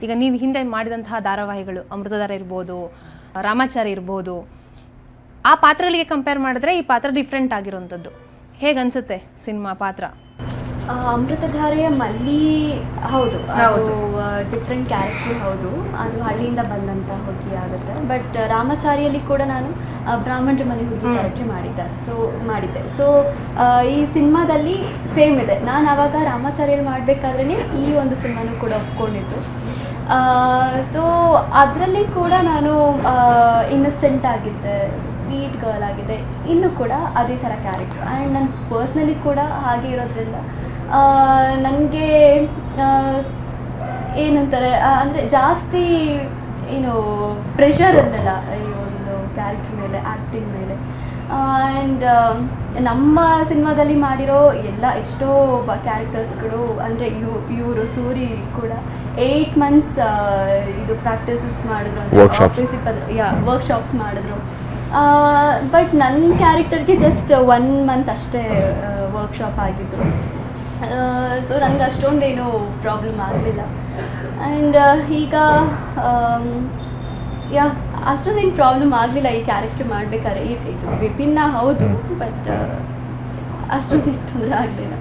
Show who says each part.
Speaker 1: ಈಗ ನೀವು ಹಿಂದೆ ಮಾಡಿದಂತಹ ಧಾರಾವಾಹಿಗಳು ಅಮೃತಧಾರ ಇರ್ಬೋದು, ರಾಮಾಚಾರಿ ಇರ್ಬೋದು, ಆ ಪಾತ್ರಗಳಿಗೆ ಕಂಪೇರ್ ಮಾಡಿದ್ರೆ ಈ ಪಾತ್ರ ಡಿಫ್ರೆಂಟ್ ಆಗಿರೋಂಥದ್ದು. ಹೇಗೆ ಅನಿಸುತ್ತೆ ಸಿನಿಮಾ ಪಾತ್ರ?
Speaker 2: ಅಮೃತಧಾರೆಯ ಮಲ್ಲಿ ಹೌದು, ಅದು ಡಿಫ್ರೆಂಟ್ ಕ್ಯಾರೆಕ್ಟರ್, ಹೌದು, ಅದು ಹಳ್ಳಿಯಿಂದ ಬಂದಂಥ ಹುಡುಗಿ ಆಗುತ್ತೆ. ಬಟ್ ರಾಮಾಚಾರಿಯಲ್ಲಿ ಕೂಡ ನಾನು ಬ್ರಾಹ್ಮಣರ ಮನೆ ಹುಡುಗಿ ಕ್ಯಾರೆಕ್ಟರ್ ಮಾಡಿದ್ದೆ. ಸೊ ಈ ಸಿನಿಮಾದಲ್ಲಿ ಸೇಮ್ ಇದೆ. ನಾನು ಆವಾಗ ರಾಮಾಚಾರಿಯಲ್ಲಿ ಮಾಡಬೇಕಾದ್ರೇ ಈ ಒಂದು ಸಿನಿಮಾನು ಕೂಡ ಒಪ್ಕೊಂಡಿದ್ದು. ಸೊ ಅದರಲ್ಲಿ ಕೂಡ ನಾನು ಇನ್ನಸೆಂಟ್ ಆಗಿದ್ದೆ, ಸ್ವೀಟ್ ಗರ್ಲ್ ಆಗಿದೆ, ಇನ್ನೂ ಕೂಡ ಅದೇ ಥರ ಕ್ಯಾರೆಕ್ಟರ್. ಆ್ಯಂಡ್ ನನ್ನ ಪರ್ಸ್ನಲಿ ಕೂಡ ಹಾಗೆ ಇರೋದ್ರಿಂದ ನನಗೆ ಏನಂತಾರೆ ಅಂದರೆ ಜಾಸ್ತಿ ಏನು ಪ್ರೆಷರ್ ಇರಲಿಲ್ಲ ಈ ಒಂದು ಕ್ಯಾರೆಕ್ಟರ್ ಮೇಲೆ, ಆ್ಯಕ್ಟಿಂಗ್ ಮೇಲೆ. ಆ್ಯಂಡ್ ನಮ್ಮ ಸಿನಿಮಾದಲ್ಲಿ ಮಾಡಿರೋ ಎಷ್ಟೋ ಕ್ಯಾರೆಕ್ಟರ್ಸ್ಗಳು ಅಂದರೆ ಇವರು ಸೂರಿ ಕೂಡ 8 months ಇದು ಪ್ರಾಕ್ಟೀಸಸ್ ಮಾಡಿದ್ರು, ವರ್ಕ್ಶಾಪ್ಸ್ ಮಾಡಿದ್ರು. ಬಟ್ ನನ್ನ ಕ್ಯಾರೆಕ್ಟರ್ಗೆ ಜಸ್ಟ್ 1 month ಅಷ್ಟೇ ವರ್ಕ್ಶಾಪ್ ಆಗಿದ್ದು. ಸೊ ನನಗೆ ಅಷ್ಟೊಂದೇನು ಪ್ರಾಬ್ಲಮ್ ಆಗಲಿಲ್ಲ. ಆ್ಯಂಡ್ ಈಗ ಅಷ್ಟೊಂದೇನು ಪ್ರಾಬ್ಲಮ್ ಆಗಲಿಲ್ಲ ಈ ಕ್ಯಾರೆಕ್ಟರ್ ಮಾಡಬೇಕಾದ್ರೆ. ಇದು ವಿಭಿನ್ನ ಹೌದು, ಬಟ್ ಅಷ್ಟೊಂದೇನು ತೊಂದರೆ ಆಗಲಿಲ್ಲ.